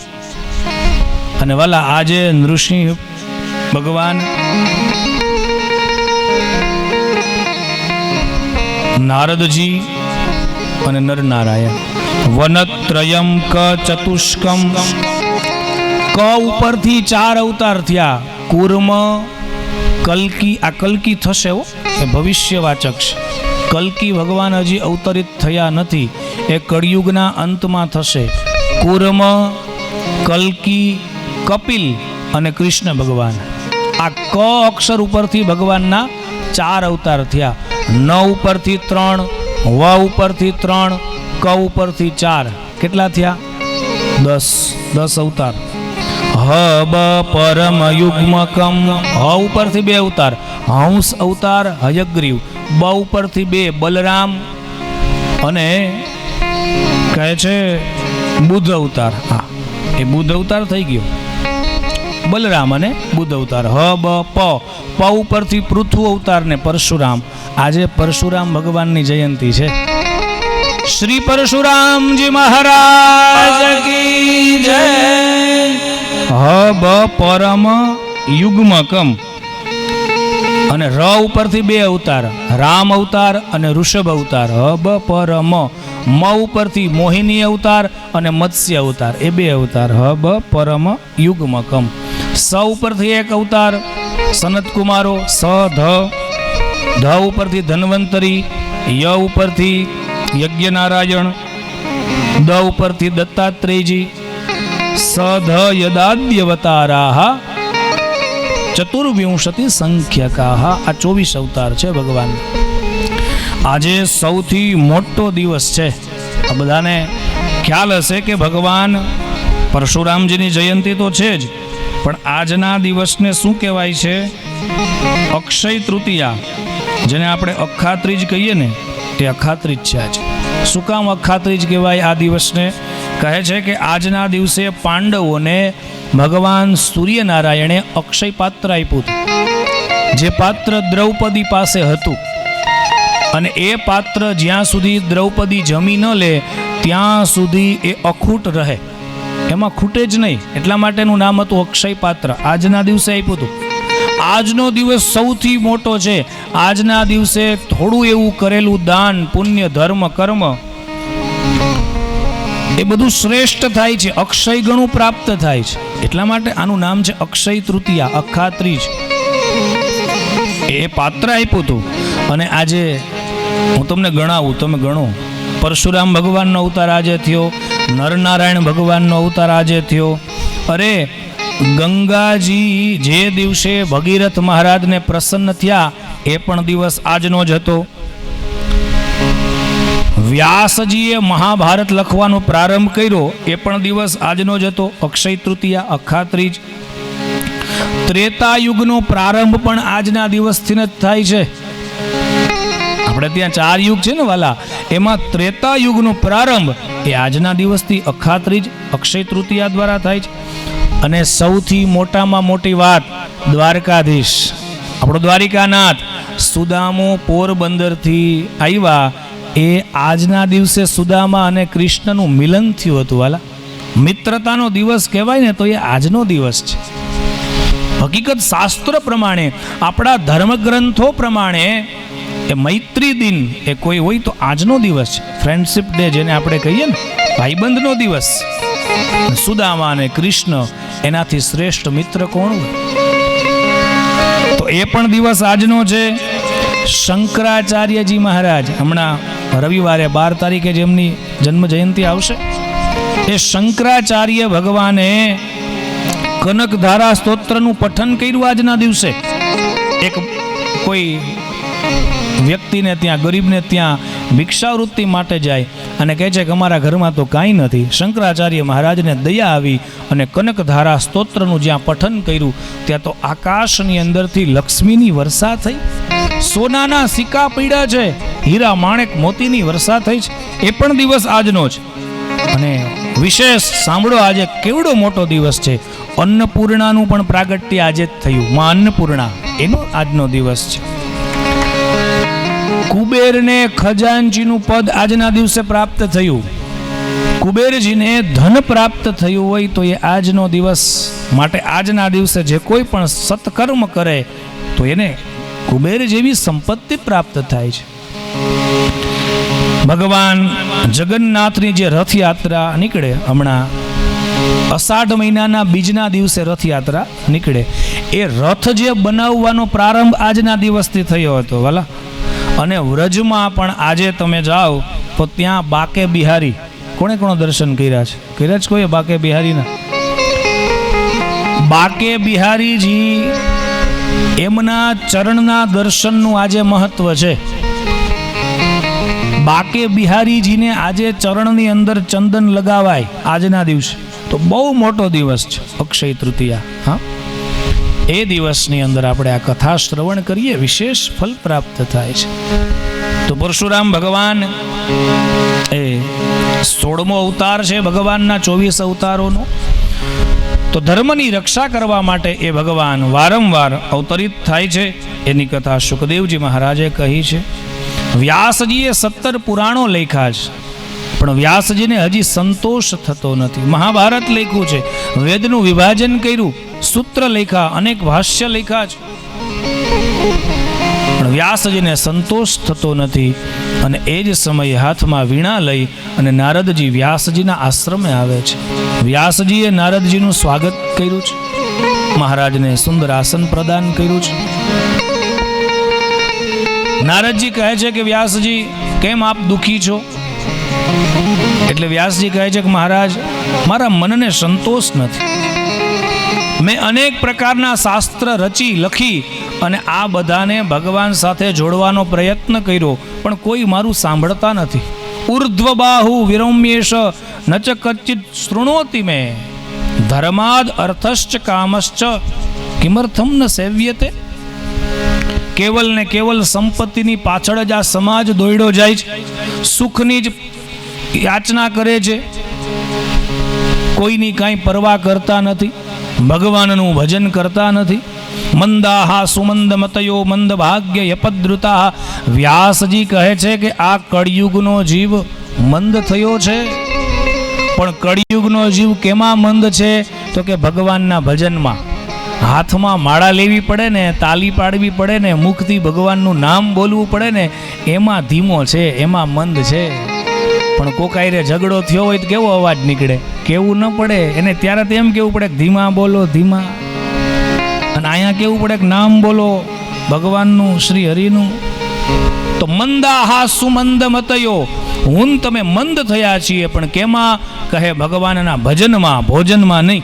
અને વાલા આજે નૃસિંહ ભગવાન નારદજી અને નરનારાયણ. વનત્રયમ ક ચતુષ્કમ ક ઉપરથી 4 અવતાર થયા, કુર્મ, કલ્કી. આ કલ્કી થશે હો, એ ભવિષ્યવાચક છે. કલ્કી ભગવાન હજી અવતરિત થયા નથી, એ કળિયુગના અંતમાં થશે. કુર્મ, કલ્કી, કપિલ અને કૃષ્ણ ભગવાન. આ ક અક્ષર ઉપરથી ભગવાનના 4 અવતાર થયા. ન ઉપરથી 3, વ ઉપરથી 3, ક ઉપરથી 4, કેટલા થયા 10 અવતાર. હબ પરમ યુગ્મકમ, હ ઉપરથી 2 અવતાર, હંસ અવતાર હયગ્રીવ. બ ઉપરથી 2 બલરામ અને કહે છે બુદ્ધ અવતાર. હા એ બુદ્ધ અવતાર થઈ ગયો, બલરામ અને બુદ્ધ અવતાર. હ બ પ પ ઉપરથી પૃથુ અવતાર ને પરશુરામ. આજે પરશુરામ ભગવાનની જયંતિ છે. શ્રી પરશુરામજી મહારાજ કી જય. હ બ પરમ યુગ્મકમ અને ર ઉપરથી 2 અવતાર, રામ અવતાર અને ઋષભ અવતાર. હ બ પરમ. મ ઉપરથી મોહિની અવતાર અને મત્સ્ય અવતાર, એ 2 અવતાર. હ બ પરમ યુગ્મકમ. સ ઉપરથી 1 અવતાર, સનત કુમારો. સ ધ ધ ઉપરથી ધન્વંતરી. ય ઉપરથી યજ્ઞનારાયણ. દ ઉપરથી દત્તાત્રેયજી. સ ધ યદાદ્યવતારાઃ ચતુર્વિંશતિ સંખ્યકાઃ. આ 24 અવતાર છે ભગવાન. આજે સૌથી મોટો દિવસ છે. આ બધાને ખ્યાલ હશે કે ભગવાન પરશુરામજીની જયંતિ તો છે જ, પણ આજના દિવસને શું કહેવાય છે? અક્ષય તૃતીયા, જેને આપણે અખાત્રીજ કહીએ ને, એ અખાત્રીજ છે આજે. શું કામ અખાત્રીજ કહેવાય આ દિવસને? કહે છે કે આજના દિવસે પાંડવોને ભગવાન સૂર્યનારાયણે અક્ષય પાત્ર આપ્યું હતું, જે પાત્ર દ્રૌપદી પાસે હતું. અને એ પાત્ર જ્યાં સુધી દ્રૌપદી જમી ન લે ત્યાં સુધી એ અખૂટ રહે, એમાં ખૂટે જ નહીં. એટલા માટેનું નામ હતું અક્ષય પાત્ર. આજના દિવસે આપ્યું હતું. આજનો દિવસ સૌથી મોટો છે. આજના દિવસે થોડું એવું કરેલું દાન, પુણ્ય, ધર્મ, કર્મ એ બધું શ્રેષ્ઠ થાય છે, અક્ષય ગણું પ્રાપ્ત થાય છે. એટલા માટે આનું નામ છે અક્ષય તૃતીયા, અખાત્રીજ. એ પાત્ર આપ્યું હતું. અને આજે હું તમને ગણાવું, તમે ગણો. પરશુરામ ભગવાનનો અવતાર આજે થયો, નરનારાયણ ભગવાનનો અવતાર આજે થયો. અરે ગંગાજી જે દિવસે ભગીરથ મહારાજને પ્રસન્ન થયા એ પણ દિવસ આજનો જ હતો. વ્યાસજીએ મહાભારત લખવાનો પ્રારંભ કર્યો એ પણ દિવસ આજનો જ હતો, અક્ષય તૃતીયા, અખાત્રીજ. ત્રેતા યુગનો પ્રારંભ પણ આજના દિવસથી જ થાય છે. આપણે આપણે ત્યાં 4 યુગ છે ને વાલા, એમાં ત્રેતા યુગનો પ્રારંભ એ આજના દિવસથી અખાત્રીજ અક્ષય તૃતીયા દ્વારા થાય છે. અને સૌથી મોટામાં મોટી વાત, દ્વારકાધીશ આપણો દ્વારિકાનાથ સુદામો પોરબંદરથી આવ્યા, એ આજના દિવસે સુદામા અને કૃષ્ણનું મિલન થયું હતું વાલા. મિત્રતાનો દિવસ કહેવાય ને તો એ આજનો દિવસ છે. હકીકત શાસ્ત્ર પ્રમાણે, આપણા ધર્મગ્રંથો પ્રમાણે એ મૈત્રી દિન એ કોઈ હોય તો આજનો દિવસ છે. ફ્રેન્ડશિપ ડે જેને આપણે કહીએ ને, ભાઈબંધનો દિવસ. સુદામા અને કૃષ્ણ એનાથી શ્રેષ્ઠ મિત્ર કોણ હોય? તો એ પણ દિવસ આજનો છે. શંકરાચાર્યજી મહારાજ હમણાં રવિવારે 12 તારીખે જેમની જન્મ જયંતિ આવશે, એ શંકરાચાર્ય ભગવાને કનકધારા સ્તોત્રનું પઠન કર્યું આજના દિવસે. એક કોઈ વ્યક્તિને ત્યાં, ગરીબને ત્યાં ભિક્ષાવૃત્તિ માટે જાય અને કહે છે કે અમારા ઘરમાં તો કાંઈ નથી. શંકરાચાર્ય મહારાજને દયા આવી અને કનકધારા સ્તોત્રનું જ્યાં પઠન કર્યું ત્યાં તો આકાશની અંદરથી લક્ષ્મીની વર્ષા થઈ, સોનાના સિક્કા પડ્યા છે, હીરા માણેક મોતીની વર્ષા થઈ છે. એ પણ દિવસ આજનો છે. અને વિશેષ સાંભળો, આજે કેવડો મોટો દિવસ છે. અન્નપૂર્ણાનું પણ પ્રાગટ્ય આજે જ થયું. માં અન્નપૂર્ણા એનો આજનો દિવસ છે. કુબેરને ખજાનચીનું પદ આજના દિવસે પ્રાપ્ત થયું. કુબેરજીને ધન પ્રાપ્ત થયું હોય તો એ આજનો દિવસ માટે, આજના દિવસે જે કોઈ પણ સત્કર્મ કરે તો એને કુબેર જેવી સંપત્તિ પ્રાપ્ત થાય છે. ભગવાન જગન્નાથની જે રથયાત્રા નીકળે, હમણાં અષાઢ મહિનાના બીજના દિવસે રથયાત્રા નીકળે, એ રથ જે બનાવવાનો પ્રારંભ આજના દિવસથી થયો હતો વાલા. અને વ્રજમાં પણ આજે તમે જાઓ તો ત્યાં બાકે બિહારી, કોણે કોણ દર્શન કર્યા છે? કર્યા જ કોઈ બાકે બિહારીના? બાકે બિહારીજી એમના ચરણના દર્શનનું આજે મહત્વ છે. બાકે બિહારીજીને આજે ચરણની અંદર ચંદન લગાવાય આજના દિવસે, તો બહુ મોટો દિવસ છે અક્ષય તૃતીયા. હા, એ દિવસની અંદર આપણે આ કથા શ્રવણ કરીએ, વિશેષ ફલ પ્રાપ્ત થાય છે. તો પરશુરામ ભગવાન એ 16મો અવતાર છે ભગવાનના 24 અવતારોનો. તો ધર્મની રક્ષા કરવા માટે એ ભગવાન વારંવાર અવતરિત થાય છે. એની કથા સુખદેવજી મહારાજે કહી છે. વ્યાસજીએ 17 પુરાણો લખ્યા છે, પણ વ્યાસજીને હજી સંતોષ થતો નથી. મહાભારત લખ્યું છે, વેદનું વિભાજન કર્યું, સૂત્ર લખ્યા, અનેક ભાષ્ય લખ્યા છે, પણ વ્યાસજીને સંતોષ થતો નથી. અને એ જ સમયે હાથમાં વીણા લઈ અને નારદજી વ્યાસજીના આશ્રમે આવે છે. વ્યાસજીએ નારદજીનું સ્વાગત કર્યું છે, મહારાજને સુંદર આસન પ્રદાન કર્યું છે. નારદજી કહે છે કે વ્યાસજી, કેમ આપ દુઃખી છો? એટલે વ્યાસજી કહે છે કે મહારાજ, મારા મનને સંતોષ નથી. મેં અનેક પ્રકારના શાસ્ત્ર રચી લખી અને આ બધાને ભગવાન સાથે જોડવાનો પ્રયત્ન કર્યો, પણ કોઈ મારું સાંભળતા નથી. ઉર્ધ્વ બાહુ વિરમ્યેશ નચ કચ્ચિત શૃણોતિ મે ધર્માદ અર્થશ્ચ કામશ્ચ કિમર્થમ ન સેવ્યતે. કેવલ ને કેવલ સંપત્તિની પાછળ જ આ સમાજ દોડ્યો જાય છે, સુખની જ યાચના કરે છે, કોઈની કાંઈ પરવા કરતા નથી, ભગવાનનું ભજન કરતા નથી. મંદાહા સુમંદ મતયો મંદ ભાગ્ય યપદ્રુતા. વ્યાસજી કહે છે કે આ કળિયુગનો જીવ મંદ થયો છે. પણ કળિયુગનો જીવ કેમાં મંદ છે? તો કે ભગવાનના ભજનમાં. હાથમાં માળા લેવી પડે ને, તાલી પાડવી પડે ને, મુખથી ભગવાનનું નામ બોલવું પડે ને, એમાં ધીમો છે, એમાં મંદ છે. પણ કોકાયરે ઝઘડો થયો હોય તો કેવો અવાજ નીકળે? કેવું ન પડે એને, ત્યારે તો એમ કેવું પડે કે ધીમા બોલો, ધીમા. અને અહીંયા કેવું પડે કે નામ બોલો ભગવાનનું, શ્રી હરિનું. તો મંદાહા સુમંદ મતયો, હું તમે મંદ થયા છીએ, પણ કેમાં? કહે ભગવાનના ભજનમાં, ભોજનમાં નહીં.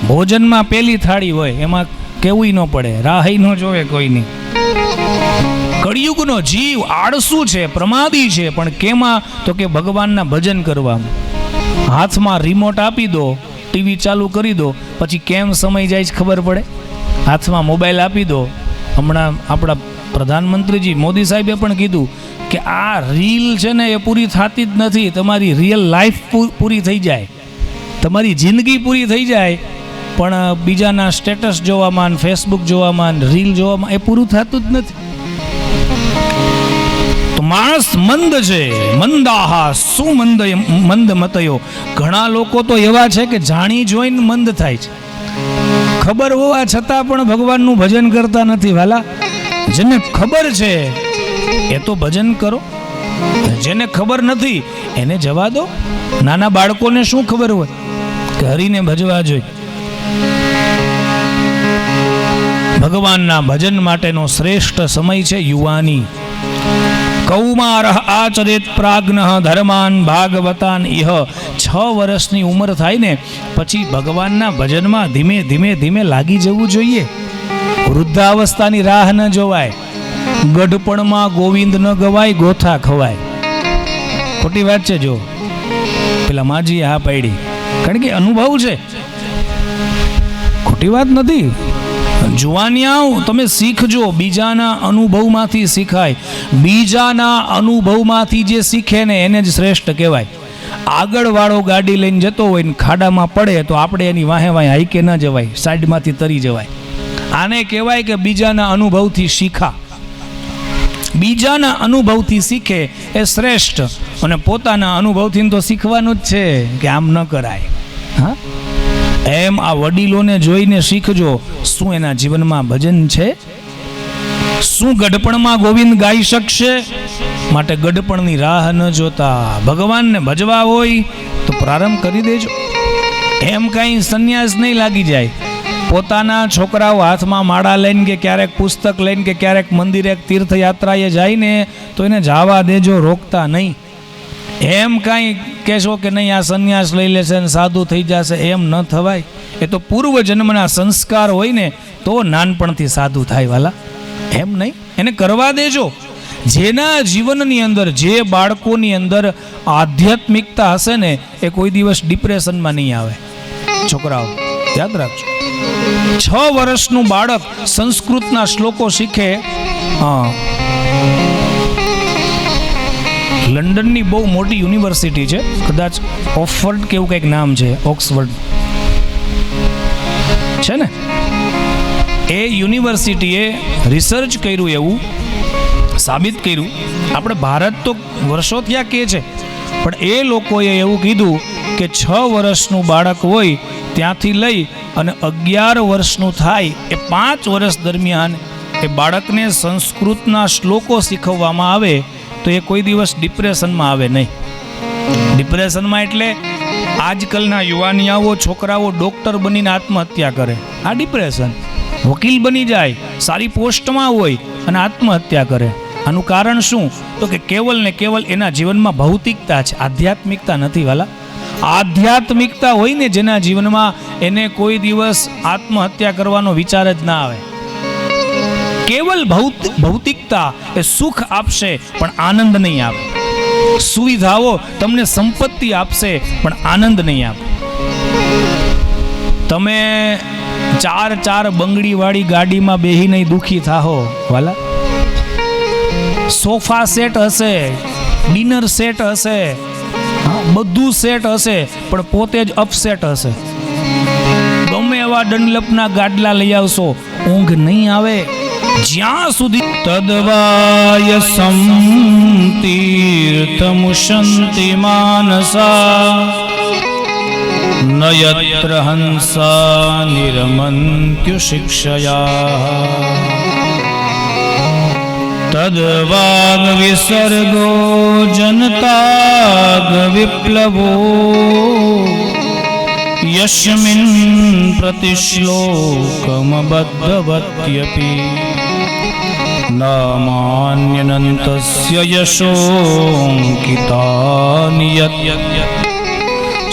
ભોજનમાં પેલી થાળી હોય, એમાં કેવું ન પડે, રાહી ન જોવે કોઈની. કળિયુગનો જીવ આળસુ છે, પ્રમાદી છે, પણ કેમાં? તો કે ભગવાનના ભજન કરવામાં. હાથમાં રિમોટ આપી દો, ટીવી ચાલુ કરી દો, પછી કેમ સમય જાય છે ખબર પડે? હાથમાં મોબાઈલ આપી દો. હમણાં આપણા પ્રધાનમંત્રીજી મોદી સાહેબે પણ કીધું કે આ રીલ છે ને એ પૂરી થતી જ નથી. તમારી રિયલ લાઈફ પૂરી થઈ જાય, તમારી જિંદગી પૂરી થઈ જાય, પણ બીજાના સ્ટેટસ જોવામાં, ફેસબુક જોવામાં, રીલ જોવામાં એ પૂરું થતું જ નથી. તો માણસ મંદ છે. મંદાહા શું મંદ મતયો. ઘણા લોકો તો એવા છે કે જાણી જોઈને મંદ થાય છે. ખબર હોવા છતાં પણ ભગવાનનું ભજન કરતા નથી. વાલા, જેને ખબર છે એ તો ભજન કરો, જેને ખબર નથી એને જવા દો. નાના બાળકોને શું ખબર હોય કે હરીને ભજવા જોઈએ. ભગવાનના ભજન માટેનો શ્રેષ્ઠ સમય છે યુવાની. કૌમારઃ આચરેત પ્રાજ્ઞઃ ધર્માન ભાગવતાન ઇહ. 6 વર્ષની ઉંમર થાય ને પછી ભગવાનના ભજનમાં ધીમે ધીમે ધીમે લાગી જવું જોઈએ. વૃદ્ધાવસ્થાની રાહ ન જોવાય. ગઢપણમાં ગોવિંદ ન ગવાય, ગોથા ખવાય. ખોટી વાત છે. જો પેલા માજીએ હા પાડી, કારણ કે અનુભવ છે, ખોટી વાત નથી. જુવાનિયાઓ તમે શીખજો, બીજાના અનુભવમાંથી શીખાય. બીજાના અનુભવમાંથી જે શીખે ને એને જ શ્રેષ્ઠ કહેવાય. આગળ વાળો ગાડી લઈને જતો હોય ને ખાડામાં પડે તો આપણે એની વાહે વાહે હાઈકે ન જવાય, સાઈડમાંથી તરી જવાય. આને કહેવાય કે બીજાના અનુભવથી શીખા. બીજાના અનુભવથી શીખે એ શ્રેષ્ઠ, અને પોતાના અનુભવથી તો શીખવાનું જ છે કે આમ ન કરાય. હા, એમ આ વડીલોને જોઈને શીખજો. શું એના જીવનમાં ભજન છે? શું ગઢપણમાં ગોવિંદ ગાઈ શકશે? માટે ગઢપણની રાહ ન જોતા ભગવાનને ભજવા હોય તો પ્રારંભ કરી દેજો. એમ કાંઈ સંન્યાસ નહીં લાગી જાય. પોતાના છોકરાઓ હાથમાં માળા લઈને કે ક્યારેક પુસ્તક લઈને કે ક્યારેક મંદિરે તીર્થયાત્રાએ જાય ને તો એને જવા દેજો, રોકતા નહીં. એમ કાંઈ કહેશો કે નહીં આ સંન્યાસ લઈ લેશે ને સાધુ થઈ જશે, એમ ન થવાય. એ તો પૂર્વ જન્મના સંસ્કાર હોય ને તો નાનપણથી સાધુ થાય. વાલા, એમ નહીં, એને કરવા દેજો. જેના જીવનની અંદર, જે બાળકોની અંદર આધ્યાત્મિકતા હશે ને એ કોઈ દિવસ ડિપ્રેશનમાં નહીં આવે. છોકરાઓ યાદ રાખજો, 6 વર્ષનું બાળક સંસ્કૃતના શ્લોકો શીખે. લંડનની બહુ મોટી યુનિવર્સિટી છે, કદાચ ઓક્સફર્ડ કે એવું કંઈક નામ છે, ઓક્સફર્ડ છે ને. એ યુનિવર્સિટીએ રિસર્ચ કર્યું, એવું સાબિત કર્યું. આપણે ભારત તો વર્ષો થયા કે છે, પણ એ લોકોએ એવું કીધું કે 6 વર્ષનું બાળક હોય ત્યાંથી લઈ અને 11 વર્ષનું થાય એ 5 વર્ષ દરમિયાન એ બાળકને સંસ્કૃતના શ્લોકો શીખવવામાં આવે તો એ કોઈ દિવસ ડિપ્રેશનમાં આવે નહીં. ડિપ્રેશનમાં એટલે આજકાલના યુવાનિયાઓ, છોકરાઓ ડૉક્ટર બનીને આત્મહત્યા કરે, આ ડિપ્રેશન. વકીલ બની જાય, સારી પોસ્ટમાં હોય અને આત્મહત્યા કરે. આનું કારણ શું? તો કે કેવલ ને કેવલ એના જીવનમાં ભૌતિકતા છે, આધ્યાત્મિકતા નથી. વાલા, આધ્યાત્મિકતા હોય ને જેના જીવનમાં, એને કોઈ દિવસ આત્મહત્યા કરવાનો વિચાર જ ના આવે. કેવલ ભૌતિકતા એ સુખ આપશે પણ આનંદ નહીં આપે. સુવિધાઓ તમને સંપત્તિ આપશે પણ આનંદ નહીં આપે. તમે 4 બંગડી વાળી ગાડીમાં બેહીને દુખી થાહો. વાલા, સોફા સેટ હશે, ડિનર સેટ હશે, બધું સેટ હશે, પણ પોતે જ અપસેટ હશે. ગમે એવા ડનલપના ગાડલા લઈ આવશો, ઊંઘ નહીં આવે. જ્યાં સુધી તદવાય સંતીર્થમુશંતિ માનસા નયત્ર હંસા નિરમન્ત્યુ શિક્ષયા તદવાગ વિસર્ગો જનતાગ વિપ્લવો યસ્મિન પ્રતિશ્લોકમ બદ્ધવત્યપિ નામાન્યનંતસ્ય યશોંકિતાનિ યત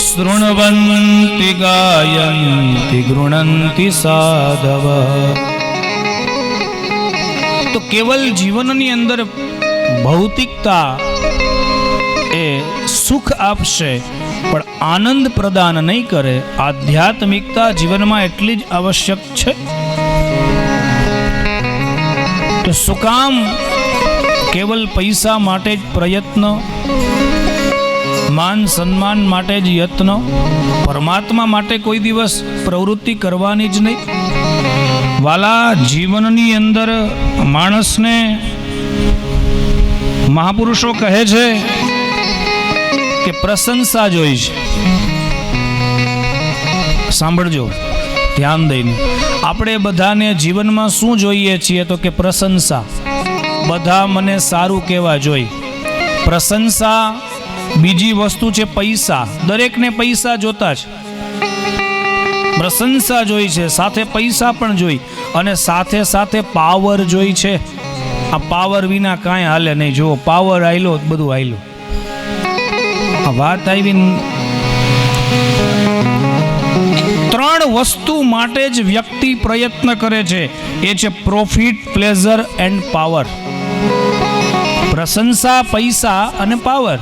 શૃણવન્તિ ગાયન્તિ ગૃણન્તિ સાધવ. તો કેવલ જીવનની અંદર ભૌતિકતા એ સુખ આપશે પણ આનંદ પ્રદાન નહીં કરે. આધ્યાત્મિકતા જીવનમાં એટલી જ આવશ્યક છે. તો શું કામ કેવલ પૈસા માટે જ પ્રયત્ન, માન સન્માન માટે જ યત્ન, પરમાત્મા માટે કોઈ દિવસ પ્રવૃત્તિ કરવાની જ નહીં. વાલા, જીવનની અંદર માણસને મહાપુરુષો કહે છે કે પ્રશંસા જોઈ છે. સાંભળજો ધ્યાન દઈને. આપણે બધાને જીવનમાં શું જોઈએ છીએ તો કે પ્રશંસા. બધા મને સારું કહેવા જોઈએ. પ્રશંસા. બીજી વસ્તુ છે પૈસા. દરેકને પૈસા જોતા છે. પ્રશંસા જોઈ છે, સાથે પૈસા પણ જોઈ, અને સાથે સાથે પાવર જોઈ છે. આ પાવર વિના કાંઈ હાલે નહીં. જો પાવર આયલો બધું આયલું. આ વાત આવી. ત્રણ વસ્તુ માટે જ વ્યક્તિ પ્રયત્ન કરે છે. એ છે પ્રોફિટ, પ્લેઝર એન્ડ પાવર. પ્રશંસા, પૈસા અને પાવર.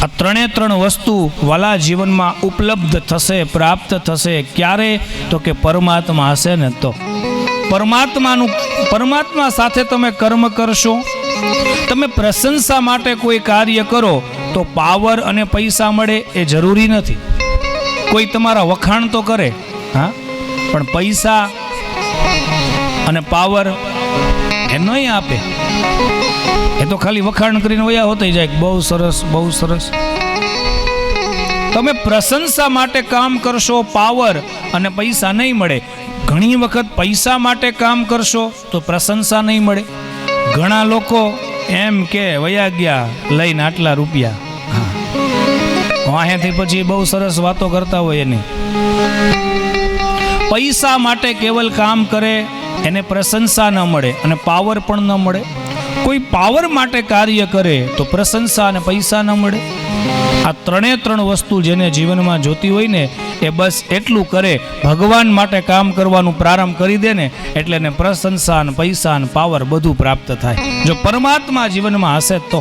આ ત્રણ વસ્તુ વાલા જીવનમાં ઉપલબ્ધ થશે, પ્રાપ્ત થશે. ક્યારે તો કે પરમાત્મા હશે ને તો. પરમાત્મા સાથે તમે કર્મ કરશો. તમે પ્રશંસા માટે કોઈ કાર્ય કરો તો પાવર અને પૈસા મળે એ જરૂરી નથી. કોઈ તમારા વખાણ તો કરે, હા, પણ પૈસા અને પાવર એ નહીં આપે. એ તો ખાલી વખાણ કરીને વયા હોતા જાય, બહુ સરસ, બહુ સરસ. તમે પ્રશંસા માટે કામ કરશો, પાવર અને પૈસા નહીં મળે. ઘણી વખત પૈસા માટે કામ કરશો તો પ્રશંસા નહીં મળે. ઘણા લોકો એમ કે વયા ગયા લઈને આટલા રૂપિયા, વાહેથી પછી બહુ સરસ વાતો કરતા હોય એની. પૈસા માટે કેવલ કામ કરે એને પ્રશંસા ન મળે અને પાવર પણ ન મળે. કોઈ પાવર માટે કાર્ય કરે તો પ્રશંસા અને પૈસા ન મળે. આ ત્રણ વસ્તુ જેને જીવનમાં જોતી હોય ને એ બસ એટલું કરે, ભગવાન માટે કામ કરવાનું પ્રારંભ કરી દે ને એટલે એને પ્રશંસા અને પૈસા અને પાવર બધું પ્રાપ્ત થાય. જો પરમાત્મા જીવનમાં હશે તો